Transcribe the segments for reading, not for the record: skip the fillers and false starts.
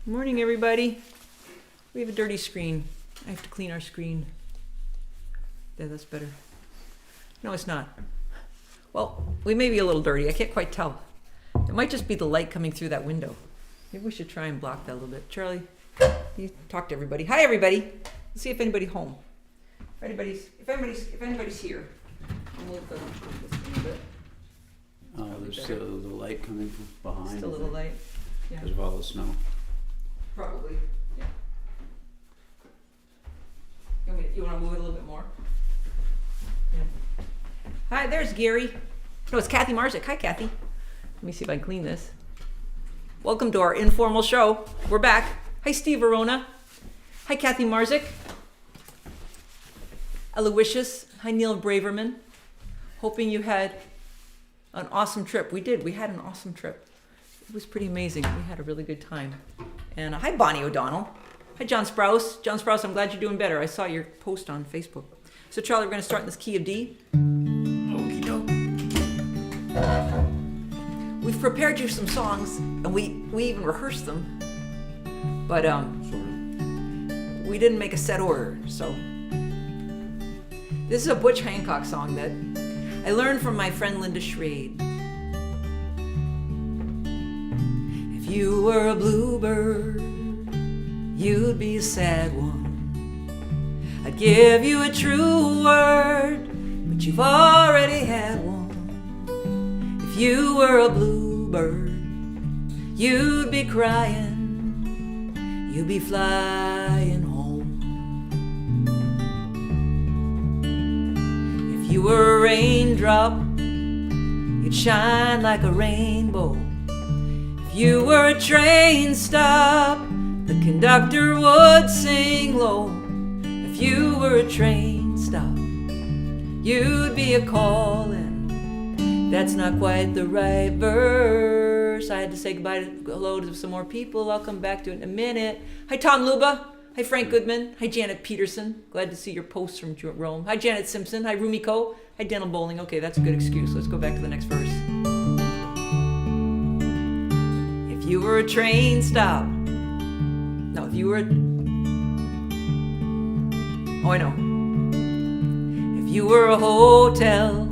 Morning, everybody. We have a dirty screen. I have to clean our screen. Yeah, that's better. No, it's not. Well, we may be a little dirty. I can't quite tell. It might just be the light coming through that window. Maybe we should try and block that a little bit. Charlie, you talk to everybody. Hi, everybody. Let's see if anybody's home. If anybody's here. I'll move this a little bit. Oh, there's still the light coming from behind. Still a little light. Yeah. Because of all the snow. Probably, yeah. You want to move it a little bit more? Yeah. Hi, there's Gary. No, it's Kathy Marzik. Hi, Kathy. Let me see if I can clean this. Welcome to our informal show. We're back. Hi, Steve Verona. Hi, Kathy Marzik. Aloysius. Hi, Neil Braverman. Hoping you had an awesome trip. We did. We had an awesome trip. It was pretty amazing. We had a really good time. And hi, Bonnie O'Donnell. Hi, John Sprouse. John Sprouse, I'm glad you're doing better. I saw your post on Facebook. So, Charlie, we're going to start in this key of D. Okie doke. We've prepared you some songs, and we even rehearsed them. But we didn't make a set order, so. This is a Butch Hancock song that I learned from my friend Linda Schrade. If you were a bluebird, you'd be a sad one. I'd give you a true word, but you've already had one. If you were a bluebird, you'd be crying, you'd be flying home. If you were a raindrop, you'd shine like a rainbow. If you were a train stop, the conductor would sing low. If you were a train stop, you'd be a callin'. That's not quite the right verse. I had to say goodbye to hello to some more people. I'll come back to it in a minute. Hi, Tom Luba. Hi, Frank Goodman. Hi, Janet Peterson. Glad to see your posts from Rome. Hi, Janet Simpson. Hi, Rumiko. Hi, Daniel Bowling. Okay, that's a good excuse. Let's go back to the next verse. If you were a train stop. No, if you were oh, I know. If you were a hotel,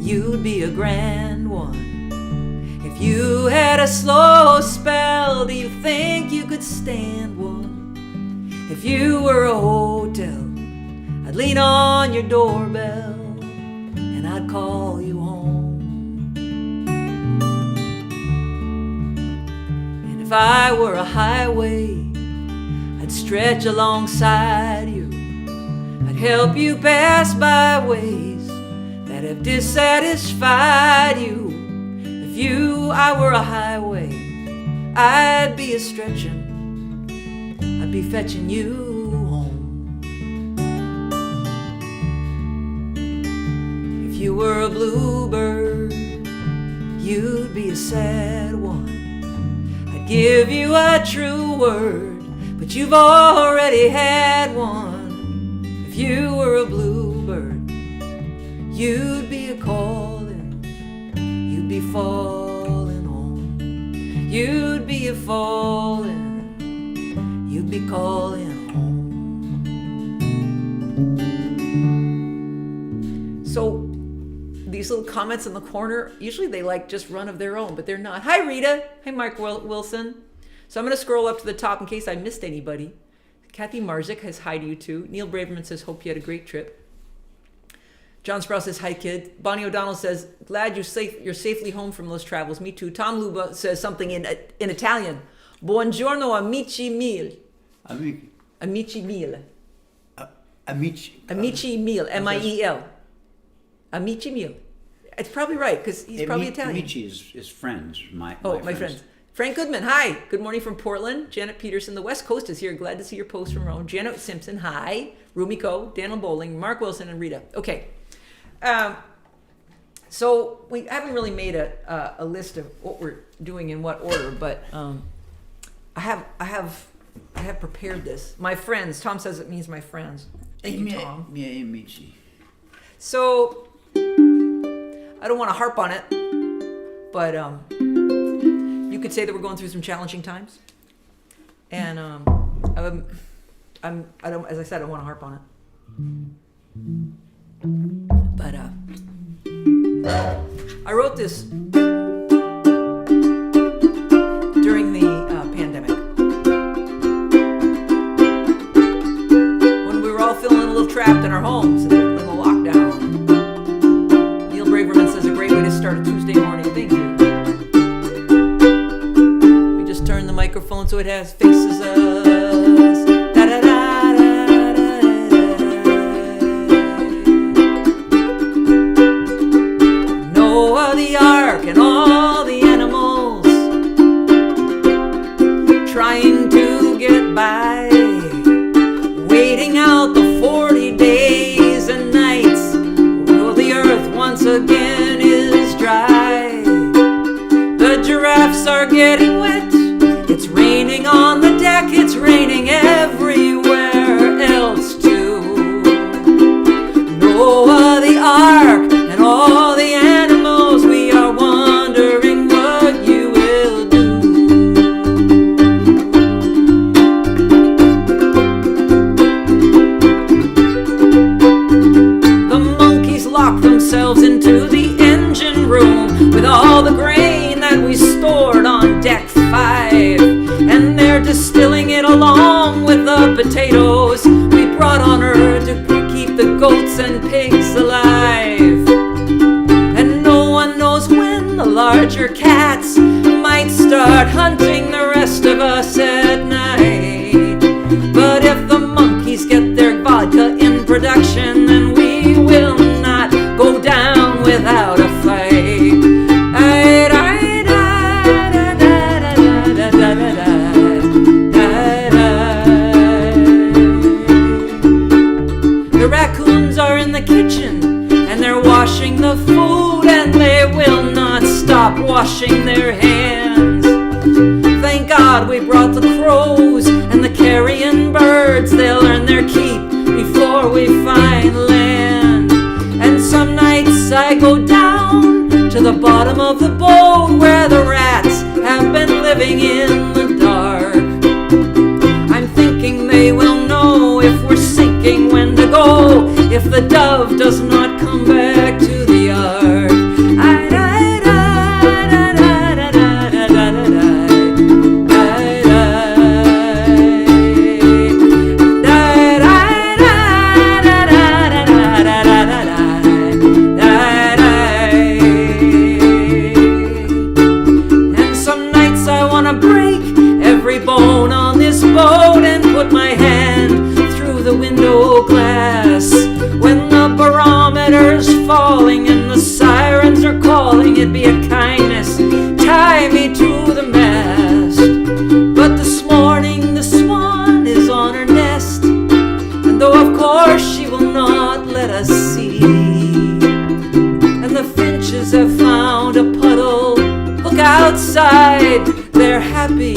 you'd be a grand one. If you had a slow spell, do you think you could stand one? If you were a hotel, I'd lean on your doorbell and I'd call you home. And if I were a highway, I'd stretch alongside you. I'd help you pass by ways that have dissatisfied you. If I were a highway, I'd be a stretching. I'd be fetching you home. If you were a bluebird, you'd be a sad one. I'd give you a true word, but you've already had one. If you were a bluebird, you'd be a callin', you'd be falling home. You'd be a fallin', you'd be calling home. So these little comments in the corner, usually they like just run of their own, but they're not. Hi, Rita. Hi, Mark Wilson. So I'm going to scroll up to the top in case I missed anybody. Kathy Marzik has hi to you too. Neil Braverman says, hope you had a great trip. John Sprouse says, hi, kid. Bonnie O'Donnell says, glad you're safely home from those travels. Me too. Tom Luba says something in Italian. Buongiorno, amici mil. Amici mil. Amici mil. M-I-E-L. Amici mil. It's probably right, because he's probably Italian. Amici is friends. My friends. Frank Goodman, hi. Good morning from Portland. Janet Peterson, the West Coast is here. Glad to see your post from Rome. Janet Simpson, hi. Rumiko, Daniel Bowling, Mark Wilson, and Rita. Okay. So we haven't really made a list of what we're doing in what order, but I have prepared this. My friends. Tom says it means my friends. Thank you, Tom. Miei amici. So I don't want to harp on it, but you could say that we're going through some challenging times. And I don't, as I said, I don't want to harp on it. But I wrote this during the pandemic, when we were all feeling a little trapped in our homes in the lockdown. Neil Braverman says a great way to start a Tuesday morning thing here. We just turn the microphone so it has faces us. Noah the ark and all the animals trying to get by, waiting out the 40 days and nights. Well, the earth once again is dry. The giraffes are getting wet. It's raining on the deck. It's raining everywhere else too. Noah the ark and all the animals, we are wondering what you will do. The monkeys locked themselves into the engine room with all the grain that we stored on deck 5, and they're distilling it along with the potatoes we brought on Earth to keep the goats and pigs alive. And no one knows when the larger cats might start hunting the rest of us at night. But if the monkeys get their vodka in production, then we will not go down without a fight. The raccoons are in the kitchen and they're washing the food, and they will not stop washing their hands. Thank God we brought the crows and the carrion birds. They'll earn their keep before we find land. And some nights I go down to the bottom of the boat where the rats have been living in the dark. I'm thinking they will know if we're sinking, when to go, if the dove does not come back to the ark. And some nights I want to break every bone on this boat and put my hand through the window glass. When the barometer's falling and the sirens are calling, it'd be a kindness, tie me to the mast. But this morning the swan is on her nest, and though of course she will not let us see, and the finches have found a puddle, look outside, they're happy.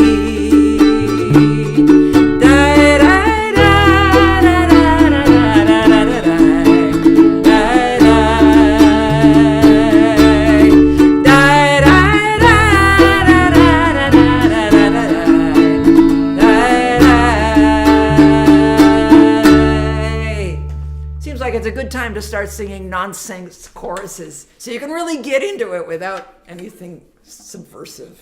It's a good time to start singing nonsense choruses so you can really get into it without anything subversive.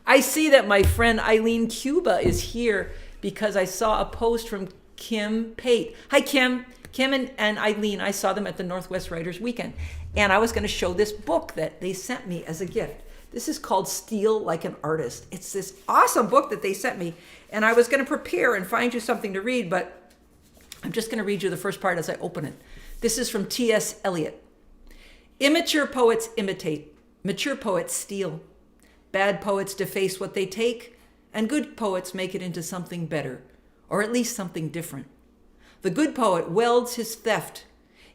I see that my friend Eileen Cuba is here because I saw a post from Kim Pate. Hi, Kim. Kim and Eileen, I saw them at the Northwest Writers Weekend, and I was going to show this book that they sent me as a gift. This is called Steal Like an Artist. It's this awesome book that they sent me, and I was going to prepare and find you something to read, but I'm just going to read you the first part as I open it. This is from T.S. Eliot. Immature poets imitate, mature poets steal. Bad poets deface what they take, and good poets make it into something better, or at least something different. The good poet welds his theft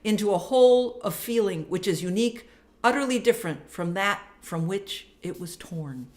into a whole of feeling which is unique, utterly different from that from which it was torn.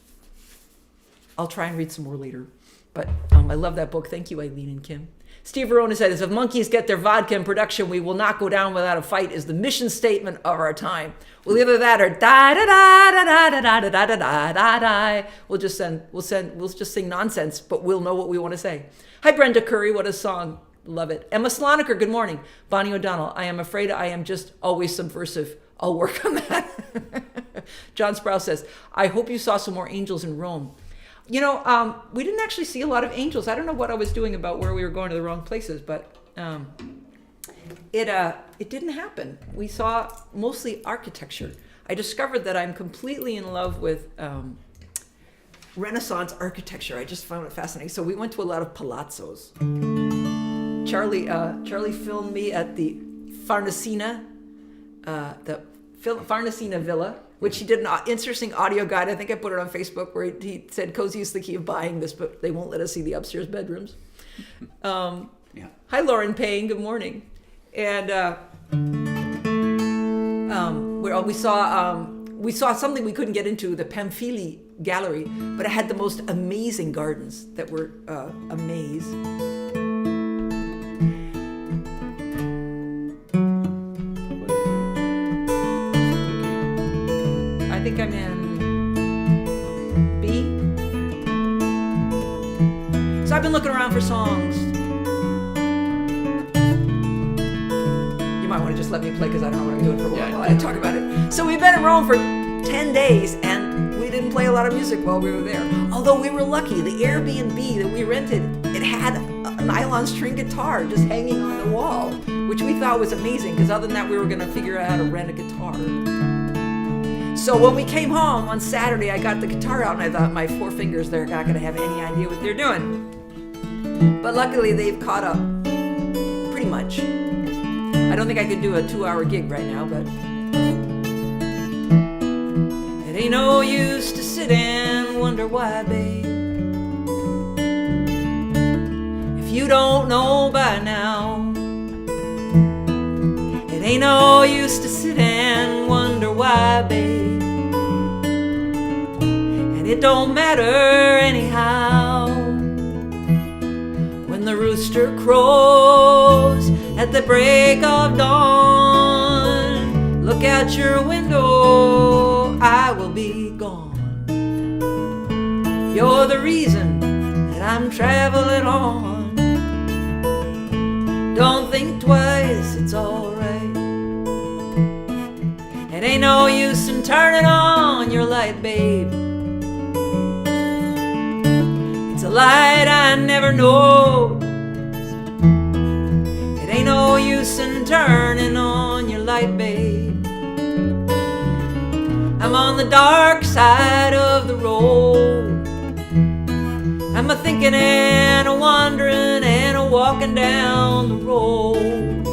I'll try and read some more later. But I love that book. Thank you, Eileen and Kim. Steve Verona said, if monkeys get their vodka in production, we will not go down without a fight is the mission statement of our time. We'll either that or da da da da da da da da da da da da. We'll just sing nonsense, but we'll know what we want to say. Hi, Brenda Curry. What a song. Love it. Emma Sloniker, good morning. Bonnie O'Donnell, I am afraid I am just always subversive. I'll work on that. John Sprouse says, I hope you saw some more angels in Rome. You know, we didn't actually see a lot of angels. I don't know what I was doing about where we were going to the wrong places, but it didn't happen. We saw mostly architecture. I discovered that I'm completely in love with Renaissance architecture. I just found it fascinating. So we went to a lot of palazzos. Charlie filmed me at the Farnesina Villa, which he did an interesting audio guide. I think I put it on Facebook where he said Cozy is thinking of buying this, but they won't let us see the upstairs bedrooms. Yeah. Hi, Lauren Payne. Good morning. And we saw something we couldn't get into, the Pamphili Gallery, but it had the most amazing gardens that were a maze. I think I'm in B. So I've been looking around for songs. You might want to just let me play because I don't know what I'm doing for a while I talk about it. So we've been in Rome for 10 days and we didn't play a lot of music while we were there. Although we were lucky, the Airbnb that we rented, it had a nylon string guitar just hanging on the wall, which we thought was amazing because other than that we were going to figure out how to rent a guitar. So when we came home on Saturday, I got the guitar out and I thought my four fingers, they're not going to have any idea what they're doing. But luckily they've caught up pretty much. I don't think I could do a 2-hour gig right now, but it ain't no use to sit and wonder why, babe. If you don't know by now, it ain't no use to sit and wonder why, babe. And it don't matter anyhow. When the rooster crows at the break of dawn, look out your window, I will be gone. You're the reason that I'm traveling on. Don't think twice, it's alright. It ain't no use in turning on your light, babe. It's a light I never know. It ain't no use in turning on your light, babe. I'm on the dark side of the road. I'm a thinking and a wandering and a walking down the road.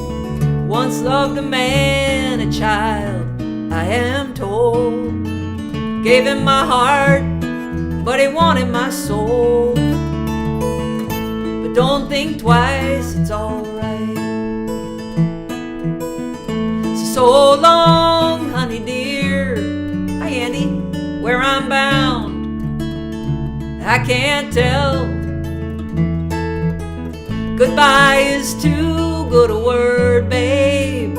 Once loved a man, a child, I am told. Gave him my heart, but he wanted my soul. But don't think twice, it's alright. So long, honey dear. Hi, Andy. Where I'm bound, I can't tell. Goodbye is too good a word, babe.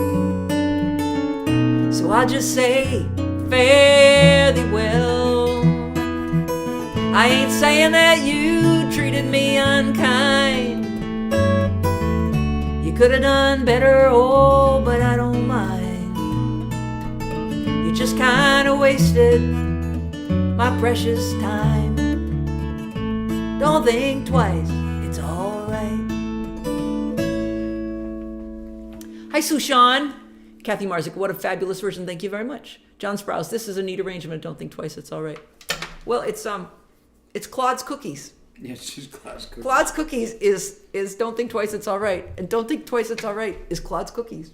So I'll just say, fare thee well. I ain't saying that you treated me unkind. You could have done better, oh, but I don't mind. You just kinda wasted my precious time. Don't think twice, it's alright. Hi, Sushan. Kathy Marzik, what a fabulous version. Thank you very much. John Sprouse, this is a neat arrangement. Don't think twice, it's all right. Well, it's Claude's Cookies. Yeah, it's just Claude's Cookies. Claude's Cookies is Don't Think Twice, It's All Right. And Don't Think Twice, It's All Right is Claude's Cookies.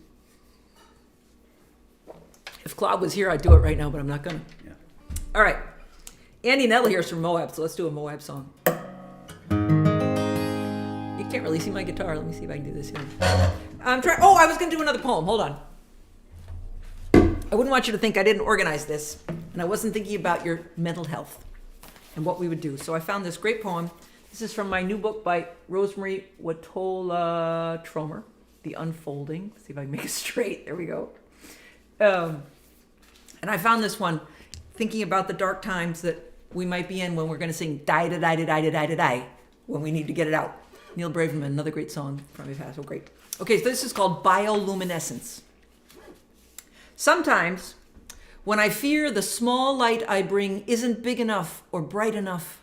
If Claude was here, I'd do it right now, but I'm not gonna. Yeah. All right. Andy Nettle here is from Moab, so let's do a Moab song. You can't really see my guitar. Let me see if I can do this here. I was gonna do another poem. Hold on. I wouldn't want you to think I didn't organize this, and I wasn't thinking about your mental health and what we would do. So I found this great poem This is from my new book by Rosemary Watola Tromer, The Unfolding. Let's see if I can make it straight. There we go. And I found this one thinking about the dark times that we might be in when we're going to sing die da die da die da die da die when we need to get it out. Neil Braverman, another great song from his past. Oh, great. Okay, so this is called Bioluminescence. Sometimes, when I fear the small light I bring isn't big enough or bright enough,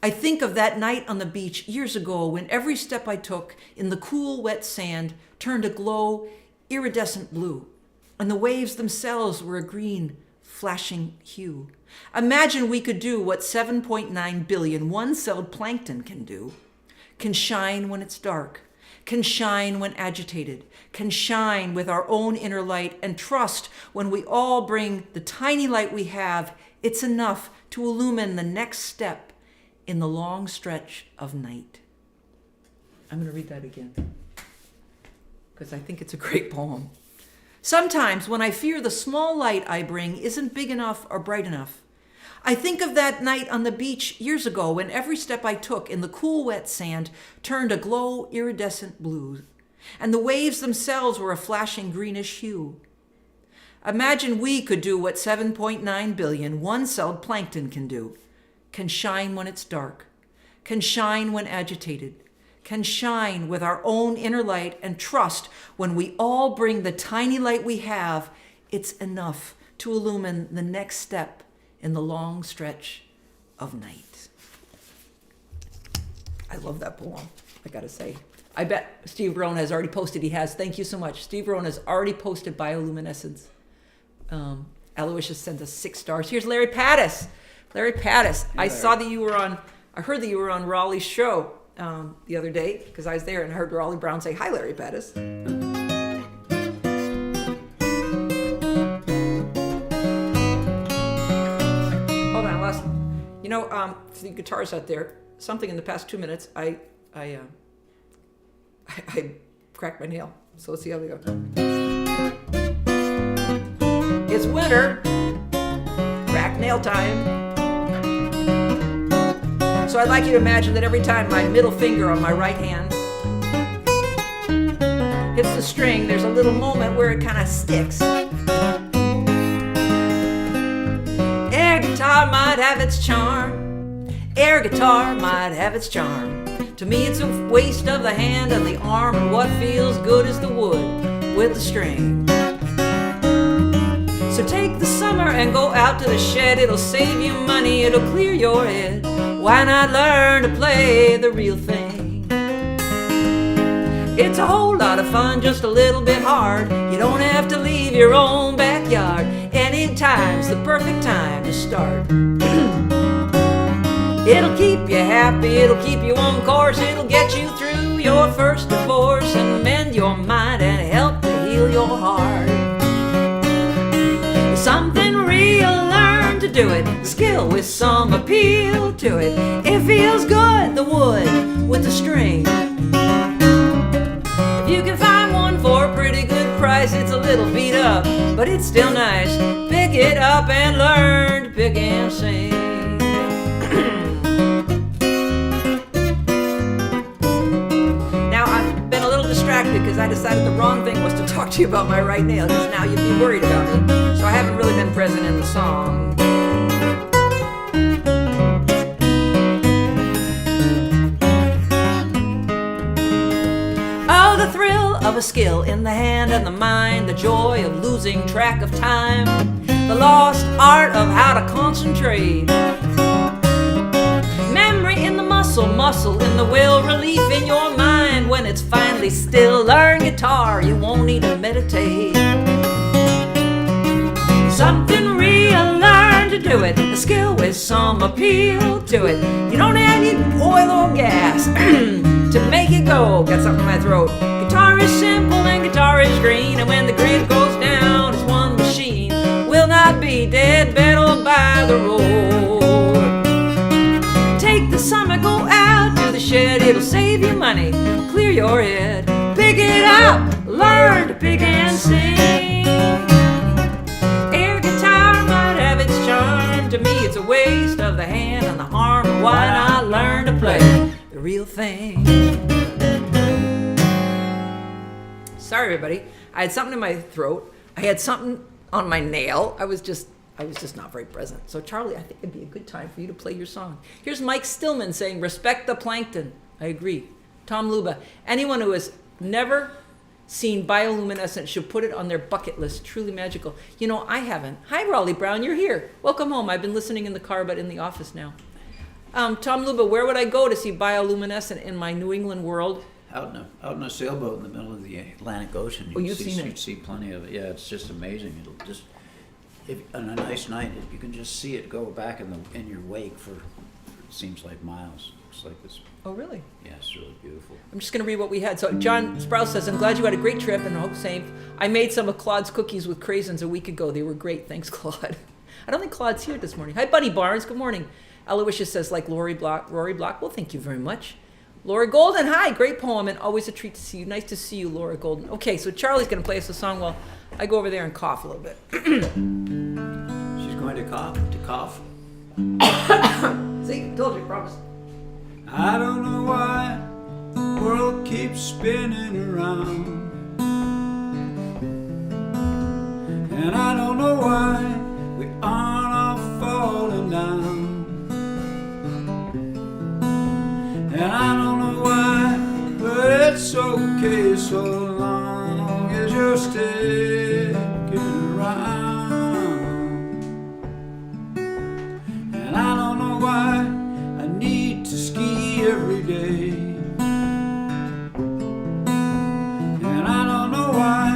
I think of that night on the beach years ago when every step I took in the cool, wet sand turned a glow iridescent blue, and the waves themselves were a green, flashing hue. Imagine we could do what 7.9 billion one-celled plankton can shine when it's dark, can shine when agitated, can shine with our own inner light, and trust when we all bring the tiny light we have, it's enough to illumine the next step in the long stretch of night. I'm going to read that again because I think it's a great poem. Sometimes when I fear the small light I bring isn't big enough or bright enough, I think of that night on the beach years ago when every step I took in the cool, wet sand turned a glow iridescent blue, and the waves themselves were a flashing greenish hue. Imagine we could do what 7.9 billion one-celled plankton can shine when it's dark, can shine when agitated, can shine with our own inner light, and trust when we all bring the tiny light we have, it's enough to illumine the next step in the long stretch of night. I love that poem, I gotta say. I bet Steve Rohn has already posted. He has. Thank you so much. Steve Rohn has already posted Bioluminescence. Aloysius sends us 6 stars. Here's Larry Pattis. Larry Pattis. I saw that you were on, I heard that you were on Raleigh's show the other day because I was there and I heard Raleigh Brown say, "Hi, Larry Pattis." Hold on, I lost. You know, for the guitars out there, something in the past 2 minutes, I cracked my nail. So let's see how we go. It's winter. Crack nail time. So I'd like you to imagine that every time my middle finger on my right hand hits the string, there's a little moment where it kind of sticks. Air guitar might have its charm. Air guitar might have its charm. To me it's a waste of the hand and the arm, and what feels good is the wood with the string. So take the summer and go out to the shed. It'll save you money, it'll clear your head. Why not learn to play the real thing? It's a whole lot of fun, just a little bit hard. You don't have to leave your own backyard. Anytime's the perfect time to start. It'll keep you happy, it'll keep you on course. It'll get you through your first divorce and mend your mind and help to heal your heart. Something real, learn to do it. Skill with some appeal to it. It feels good, the wood with the string. If you can find one for a pretty good price, it's a little beat up, but it's still nice. Pick it up and learn to pick and sing. Now I've been a little distracted because I decided the wrong thing was to talk to you about my right nail, because now you'd be worried about me. So I haven't really been present in the song. Oh, the thrill of a skill in the hand and the mind, the joy of losing track of time, the lost art of how to concentrate, memory in the muscle in the will, relief in your mind when it's finally still. Learn guitar, you won't need to meditate. Something real, learn to do it. A skill with some appeal to it. You don't need oil or gas to make it go. Got something in my throat. Guitar is simple and guitar is green, and when the grid goes down, it's one machine. Will not be dead, battle by the road. Take the summer, go out to the shed. It'll save you money, clear your head. Pick it up, learn to pick and sing. Air guitar might have its charm. To me it's a waste of the hand and the arm. Why not learn to play real thing. Sorry, everybody. I had something in my throat. I had something on my nail. I was just not very present. So, Charlie, I think it'd be a good time for you to play your song. Here's Mike Stillman saying, respect the plankton. I agree. Tom Luba, anyone who has never seen bioluminescent should put it on their bucket list. Truly magical. You know, I haven't. Hi, Raleigh Brown. You're here. Welcome home. I've been listening in the car, but in the office now. Tom Luba, where would I go to see bioluminescent in my New England world? Out in a sailboat in the middle of the Atlantic Ocean. You've seen it. You'd see plenty of it. Yeah, it's just amazing. It'll just, if on a nice night, you can just see it go back in your wake for, it seems like miles. It's like this. Oh, really? Yeah, it's really beautiful. I'm just going to read what we had. So John Sprouse says, I'm glad you had a great trip, and I hope same. I made some of Claude's cookies with craisins a week ago. They were great. Thanks, Claude. I don't think Claude's here this morning. Hi, Bunny Barnes. Good morning. Aloysius says, like Rory Block. Well, thank you very much. Laura Golden, hi. Great poem, and always a treat to see you. Nice to see you, Laura Golden. Okay, so Charlie's going to play us a song while I go over there and cough a little bit. She's going to cough? See, told you, promise. I don't know why the world keeps spinning around, and I don't know why we aren't all falling down, and I don't know why, but it's okay so long as you're sticking around, and I don't know why I need to ski every day, and I don't know why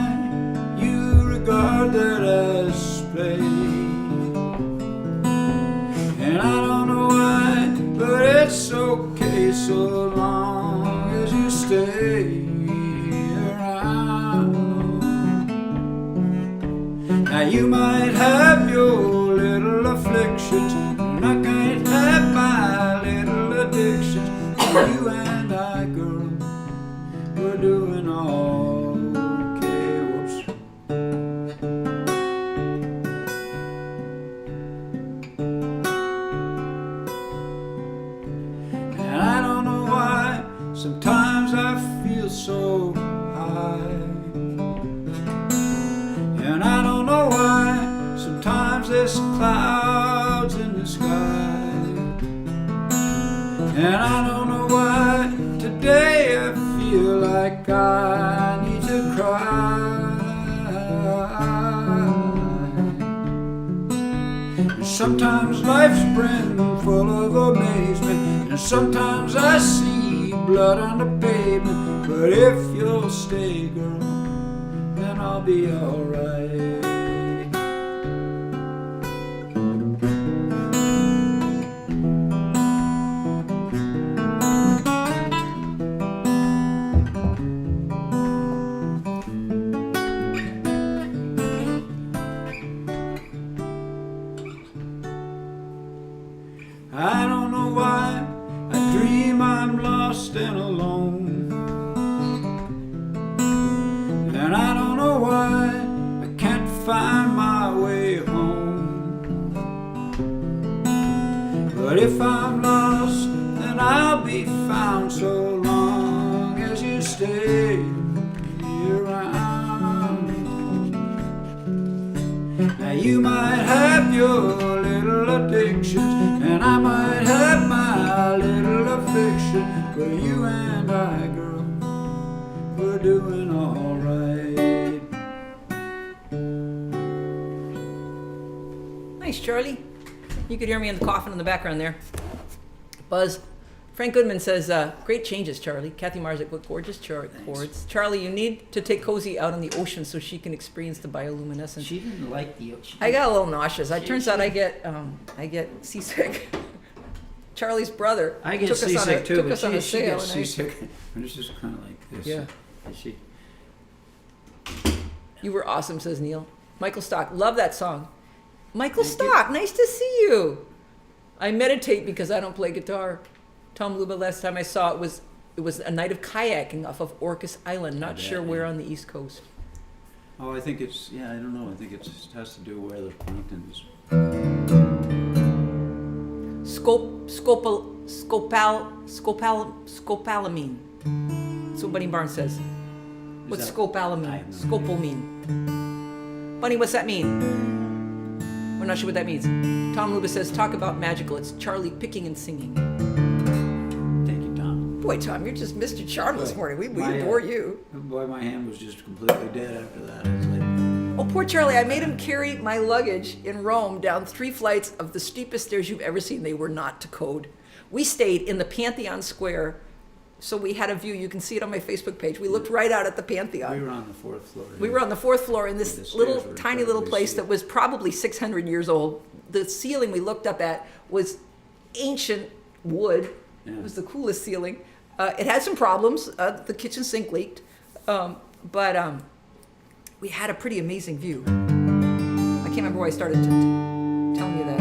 you regard that as play, and I don't know why, but it's okay so long as you stay around. Now you might have your little afflictions, and I can't have my little addictions. You and I, girl, we're doing okay. Whoops. And I don't know why sometimes I feel so high, and I don't know why sometimes there's clouds in the sky, and I don't know why today I feel like I need to cry. And sometimes life's brim full of amazement, and sometimes I see blood on the pavement, but if you'll stay, girl, then I'll be alright. I don't know why I dream I'm lost and alone, and I don't know why I can't find my way home, but if I'm lost then I'll be found so long as you stay around. Now you might have your little addictions, and I might have my little affliction, but you and I, girl, we're doing alright. Nice, Charlie. You could hear me in the coughing in the background there. Buzz. Frank Goodman says, great changes, Charlie. Kathy Marzik, what gorgeous chords. Charlie, you need to take Cozy out on the ocean so she can experience the bioluminescence. She didn't like the ocean. I got a little nauseous. It turns out I get seasick. Charlie's brother I get took seasick too, took but us on a she sail. gets And seasick. And it's just kind of like this. Yeah. And she, you were awesome, says Neil. Michael Stock, love that song. Michael Stock, nice to see you. I meditate because I don't play guitar. Tom Luba, last time I saw it was a night of kayaking off of Orcas Island. Not sure where on the East Coast. oh, I think it's, I don't know. I think it has to do where the plankton is. scopolamine. That's what Bunny Barnes says. What's that- scopolamine? Scopolamine. Bunny, what's that mean? We're not sure what that means. Tom Lubis says, talk about magical. It's Charlie picking and singing. Thank you, Tom. Boy, Tom, you're just Mr. Charm this morning. We My, adore you. Boy, my hand was just completely dead after that. It's like, Oh, poor Charlie. I made him carry my luggage in Rome down 3 flights of the steepest stairs you've ever seen. They were not to code. We stayed in the Pantheon Square, so we had a view. You can see it on my Facebook page. We looked right out at the Pantheon. we were on the 4th floor. We were on the 4th floor in The this stairs little, were tiny little incredibly place steep. that was probably 600 years old. The ceiling we looked up at was ancient wood. Yeah. It was the coolest ceiling. It had some problems. The kitchen sink leaked. But we had a pretty amazing view. I can't remember why I started telling you that.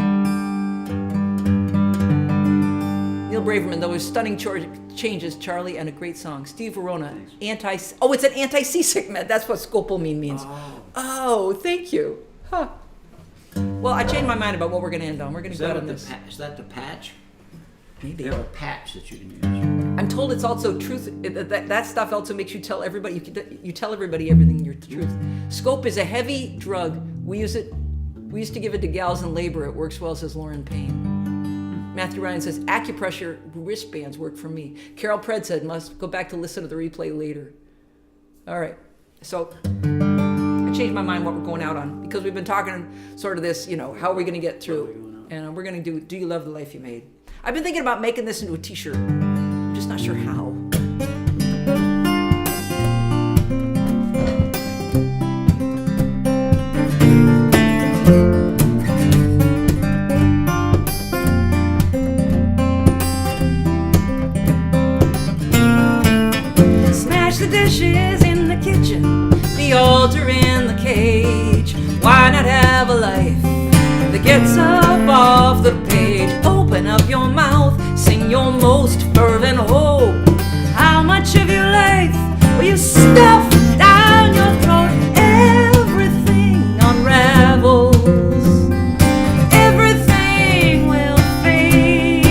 Neil Braverman, those stunning changes, Charlie, and a great song. Steve Verona, Thanks. it's an anti-seasick med. That's what scopolamine means. Oh, thank you. Huh. Well, I changed my mind about what we're going to end on. We're going to Is go that, out on what this. is that the patch? Maybe. They have a patch that you can use. I'm told it's also truth. That stuff also makes you tell everybody. You tell everybody everything. Your truth. Scope is a heavy drug. We use it. We used to give it to gals in labor. It works well, says Lauren Payne. Matthew Ryan says acupressure wristbands work for me. Carol Pred said must go back to listen to the replay later. All right. So I changed my mind what we're going out on because we've been talking sort of this. How are we going to get through? And we're going to do you love the life you made? I've been thinking about making this into a t-shirt. I'm just not sure how. Smash the dishes in the kitchen, the altar in the cage. Why not have a life that gets up off the page? Open up your mouth, sing your most fervent hope. How much of your life will you stuff down your throat? Everything unravels, everything will fade.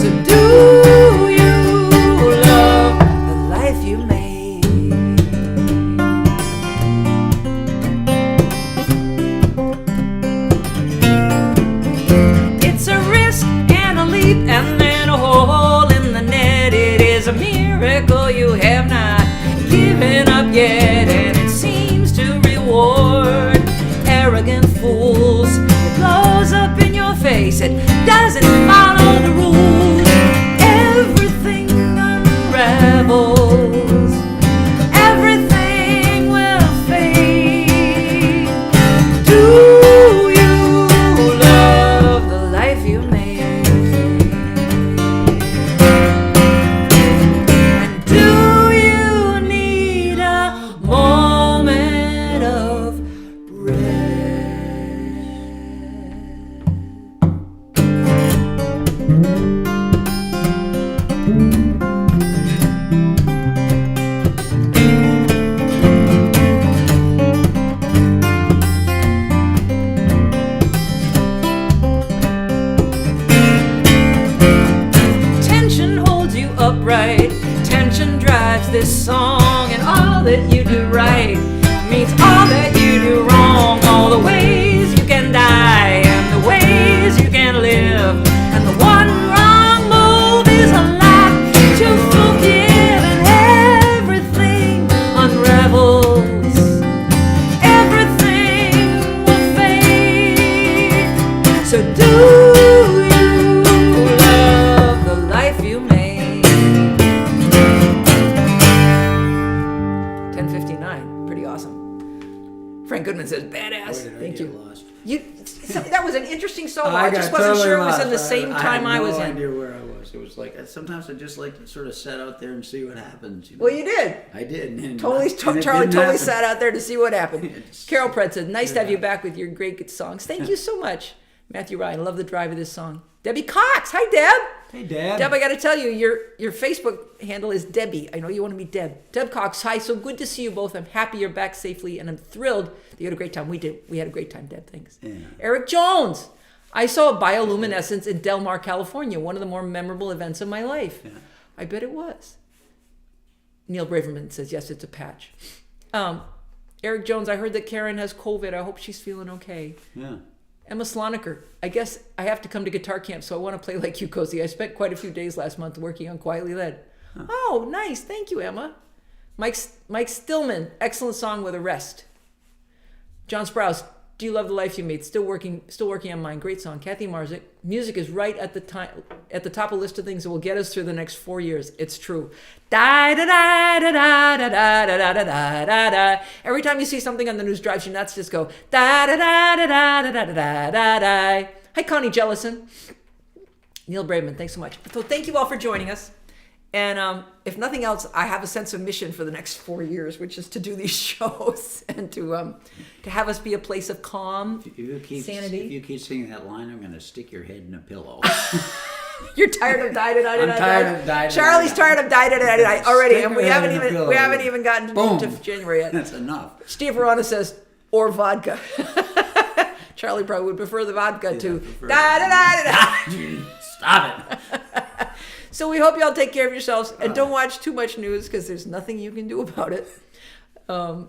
So do you love the life you made? It's a risk and a leap and then a hole in the net. It is a miracle you have not given up yet, and it seems to reward arrogant fools. It blows up in your face, it doesn't follow the rules. Everything unravels, everything will fade. Do you love the life you made? And do you need a moment of rest? Tension holds you upright. Tension drives this song, and all that you do right means all that you do wrong. All the ways you can die, and the ways you can live, and the one wrong move is a lot to forgive, and everything unravels. Everything will fade. So do you love the life you made? 10:59, pretty awesome. Frank Goodman says, badass. Boy, did I Thank get you. lost. That was an interesting solo. I got just wasn't totally sure it was lost. in the same time I was I had in. no idea where I was. It was like sometimes I just like to sort of sit out there and see what happens. Well, you did. I did. And Charlie it totally didn't happen. sat out there to see what happened. It's- Carol Pratt said, nice to have you Yeah. back with your great good songs. Thank you so much. Matthew Ryan, love the drive of this song. Debbie Cox. Hi, Deb. Hey, Dad. Deb, I got to tell you, your Facebook handle is Debbie. I know you want to be Deb. Deb Cox, hi. So good to see you both. I'm happy you're back safely, and I'm thrilled that you had a great time. We did. We had a great time, Deb. Thanks. Yeah. Eric Jones. I saw bioluminescence in Del Mar, California, one of the more memorable events of my life. Yeah. I bet it was. Neil Braverman says, yes, it's a patch. Eric Jones, I heard that Karen has COVID. I hope she's feeling okay. Yeah. Emma Sloniker, I guess I have to come to guitar camp, so I want to play like you, Cozy. I spent quite a few days last month working on Quietly Led. Oh, nice. Thank you, Emma. Mike Stillman, excellent song with a rest. John Sprouse, do you love the life you made? Still working on mine. Great song. Kathy Marzik, music is right at the top of list of things that will get us through the next 4 years. It's true. Da da da da da da da da da da da da. Every time you see something on the news drives you nuts, just go da da da da da da da da da da. Hi, Connie Jellison. Neil Braveman, thanks so much. So thank you all for joining us. And if nothing else, I have a sense of mission for the next 4 years, which is to do these shows and to have us be a place of calm, sanity. If you keep singing that line, I'm going to stick your head in a pillow. You're tired of die. I'm tired of die. Charlie's tired of die already, Stick and your head in a pillow. we haven't even gotten to January yet. That's enough. Steve Verona says, or vodka. Charlie probably would prefer the vodka to Stop it. So we hope y'all take care of yourselves and don't watch too much news because there's nothing you can do about it. We're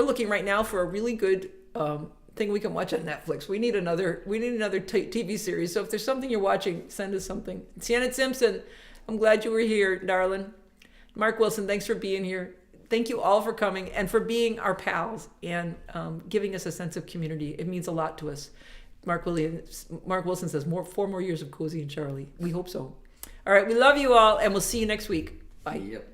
looking right now for a really good thing we can watch on Netflix. We need another TV series. So if there's something you're watching, send us something. Sienna Simpson, I'm glad you were here, darling. Mark Wilson, thanks for being here. Thank you all for coming and for being our pals and giving us a sense of community. It means a lot to us. Mark Wilson says 4 more years of Cozy and Charlie. We hope so. All right, we love you all, and we'll see you next week. Bye. Yep.